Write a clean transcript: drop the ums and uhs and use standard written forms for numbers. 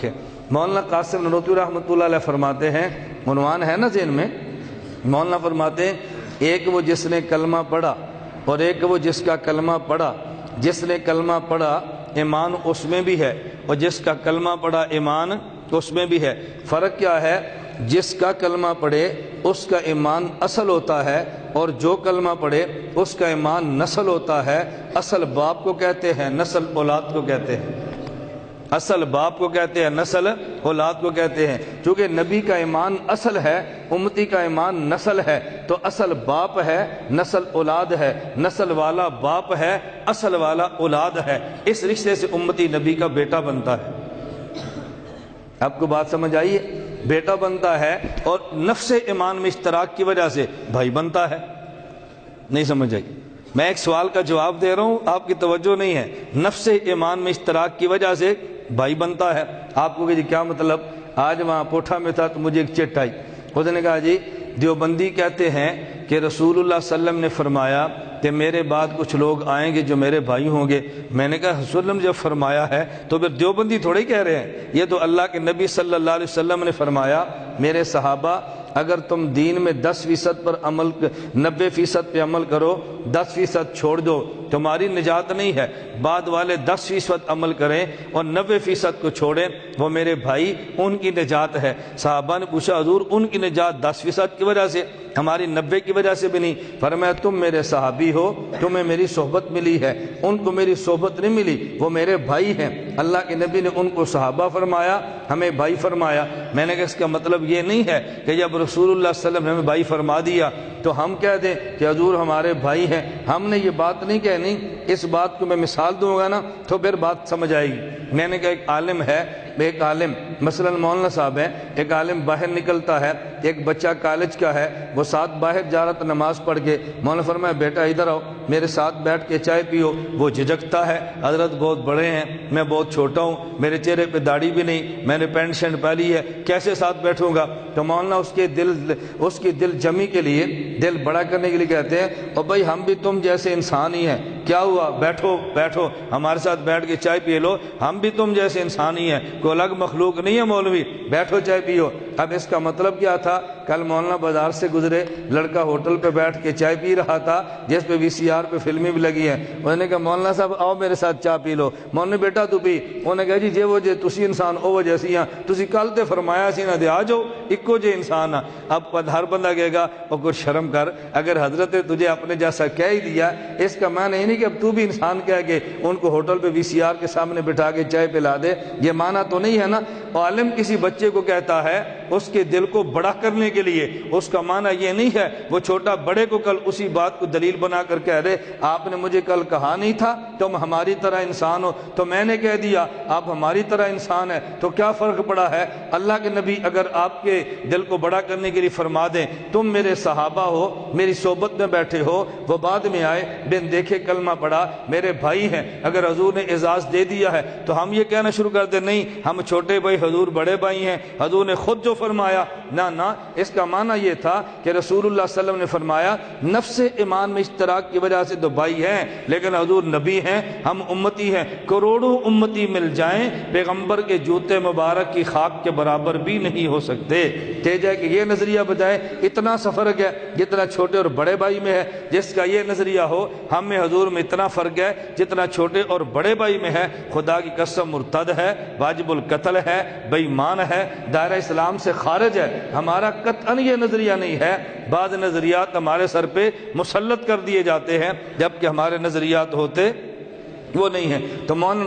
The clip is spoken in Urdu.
رکھے۔ مولانا قاسم نانوتوی رحمۃ اللہ علیہ فرماتے ہیں، عنوان ہے نا ذہن میں، مولانا فرماتے ہیں ایک وہ جس نے کلمہ پڑھا اور ایک وہ جس کا کلمہ پڑھا۔ جس نے کلمہ پڑھا ایمان اس میں بھی ہے، اور جس کا کلمہ پڑھا ایمان اس میں بھی ہے۔ فرق کیا ہے؟ جس کا کلمہ پڑھے اس کا ایمان اصل ہوتا ہے، اور جو کلمہ پڑھے اس کا ایمان نسل ہوتا ہے۔ اصل باپ کو کہتے ہیں، نسل اولاد کو کہتے ہیں۔ اصل باپ کو کہتے ہیں، نسل اولاد کو کہتے ہیں۔ چونکہ نبی کا ایمان اصل ہے، امتی کا ایمان نسل ہے، تو اصل باپ ہے، نسل اولاد ہے، نسل والا باپ ہے، اصل والا اولاد ہے۔ اس رشتے سے امتی نبی کا بیٹا بنتا ہے۔ آپ کو بات سمجھ آئیے؟ بیٹا بنتا ہے، اور نفس ایمان میں اشتراک کی وجہ سے بھائی بنتا ہے۔ نہیں سمجھ آئی؟ میں ایک سوال کا جواب دے رہا ہوں، آپ کی توجہ نہیں ہے۔ نفس ایمان میں اشتراک کی وجہ سے بھائی بنتا ہے۔ آپ کو کہ جی کیا مطلب؟ آج وہاں پوٹھا میں تھا تو مجھے ایک چٹ آئی، اس نے کہا جی دیوبندی کہتے ہیں کہ رسول اللہ صلی اللہ علیہ وسلم نے فرمایا کہ میرے بعد کچھ لوگ آئیں گے جو میرے بھائی ہوں گے۔ میں نے کہا رسول اللہ صلی اللہ علیہ وسلم جب فرمایا ہے تو پھر دیوبندی تھوڑی کہہ رہے ہیں، یہ تو اللہ کے نبی صلی اللہ علیہ وسلم نے فرمایا میرے صحابہ اگر تم دین میں 10% پر عمل 90% پہ عمل کرو، 10% چھوڑ دو، تمہاری نجات نہیں ہے۔ بعد والے 10% عمل کریں اور 90% کو چھوڑیں، وہ میرے بھائی، ان کی نجات ہے۔ صحابہ نے پوچھا حضور ان کی نجات 10% کی وجہ سے، ہماری 90 کی وجہ سے بھی نہیں؟ فرمایا تم میرے صحابی ہو، تمہیں میری صحبت ملی ہے، ان کو میری صحبت نہیں ملی، وہ میرے بھائی ہیں۔ اللہ کے نبی نے ان کو صحابہ فرمایا، ہمیں بھائی فرمایا۔ میں نے کہا اس کا مطلب یہ نہیں ہے کہ جب رسول اللہ صلی اللہ علیہ وسلم نے ہمیں بھائی فرما دیا تو ہم کہہ دیں کہ حضور ہمارے بھائی ہیں۔ ہم نے یہ بات نہیں کہنی، اس بات کو میں مثال دوں گا نا تو پھر بات سمجھ آئے گی۔ میں نے کہا ایک عالم ہے، ایک عالم مثلا مولانا صاحب ہیں، ایک عالم باہر نکلتا ہے، ایک بچہ کالج کا ہے، وہ ساتھ باہر جا رہا تھا نماز پڑھ کے، مولانا فرمایا بیٹا ادھر آؤ میرے ساتھ بیٹھ کے چائے پیو۔ وہ جھجکتا ہے، حضرت بہت بڑے ہیں، میں بہت چھوٹا ہوں، میرے چہرے پہ داڑھی بھی نہیں، میں نے پینٹ شرٹ پہنی ہے، کیسے ساتھ بیٹھوں گا؟ تو مولانا اس کی دل جمی کے لیے، دل بڑا کرنے کے لیے کہتے ہیں اور بھائی ہم بھی تم جیسے انسان ہی ہیں، کیا ہوا بیٹھو بیٹھو ہمارے ساتھ بیٹھ کے چائے پی لو، ہم بھی تم جیسے انسان ہی ہیں، کوئی الگ مخلوق نہیں ہے مولوی، بیٹھو چائے پیو۔ اب اس کا مطلب کیا تھا؟ کل مولانا بازار سے گزرے، لڑکا ہوٹل پہ بیٹھ کے چائے پی رہا تھا جس پہ VCR پہ فلمیں بھی لگی ہیں، انہوں نے کہا مولانا صاحب آؤ میرے ساتھ چائے پی لو۔ مولانا بیٹا تو پی، انہوں نے کہا جی وہ جے تسی انسان او جیسی ہیں، تسی کل تے فرمایا سی نہ دے آ جاؤ اکو جے انسان۔ اب ہر بندہ کہے گا اور کچھ شرم کر، اگر حضرت تجھے اپنے جیسا کہہ ہی دیا، اس کا معنی یہ نہیں کہ اب تو بھی انسان کہہ کے ان کو ہوٹل پہ VCR کے سامنے بٹھا کے چائے پلا دے، یہ معنی تو نہیں ہے نا۔ عالم کسی بچے کو کہتا ہے اس کے دل کو بڑا کرنے کے لیے، اس کا معنی یہ نہیں ہے وہ چھوٹا بڑے کو کل اسی بات کو دلیل بنا کر کہہ دے آپ نے مجھے کل کہا نہیں تھا تم ہماری طرح انسان ہو، تو میں نے کہہ دیا آپ ہماری طرح انسان ہے، تو کیا فرق پڑا ہے؟ اللہ کے نبی اگر آپ کے دل کو بڑا کرنے کے لیے فرما دیں تم میرے صحابہ ہو، میری صحبت میں بیٹھے ہو، وہ بعد میں آئے بن دیکھے کلمہ پڑھا، میرے بھائی ہیں، اگر حضور نے اعزاز دے دیا ہے تو ہم یہ کہنا شروع کر دیں نہیں ہم چھوٹے بھائی حضور بڑے بھائی ہیں، حضور نے خود جو فرمایا، نہ اس کا معنی یہ تھا کہ رسول اللہ صلی اللہ علیہ وسلم نے فرمایا نفس ایمان میں اشتراک کی وجہ سے تو بھائی ہیں، لیکن حضور نبی ہیں، ہم امتی ہیں، کروڑوں امتی مل جائیں پیغمبر کے جوتے مبارک کی خاک کے برابر بھی نہیں ہو سکتے۔ تیجا کہ یہ نظریہ بجائے اتنا سا فرق ہے جتنا چھوٹے اور بڑے بھائی میں ہے، جس کا یہ نظریہ ہو ہم میں حضور میں اتنا فرق ہے جتنا چھوٹے اور بڑے بھائی میں ہے، خدا کی قسم مرتد ہے، واجب القتل ہے، بے ایمان ہے، دائرہ اسلام سے خارج ہے۔ ہمارا قطعاً یہ نظریہ نہیں ہے، بعض نظریات ہمارے سر پہ مسلط کر دیے جاتے ہیں جبکہ ہمارے نظریات ہوتے وہ نہیں ہیں۔ تو مولانا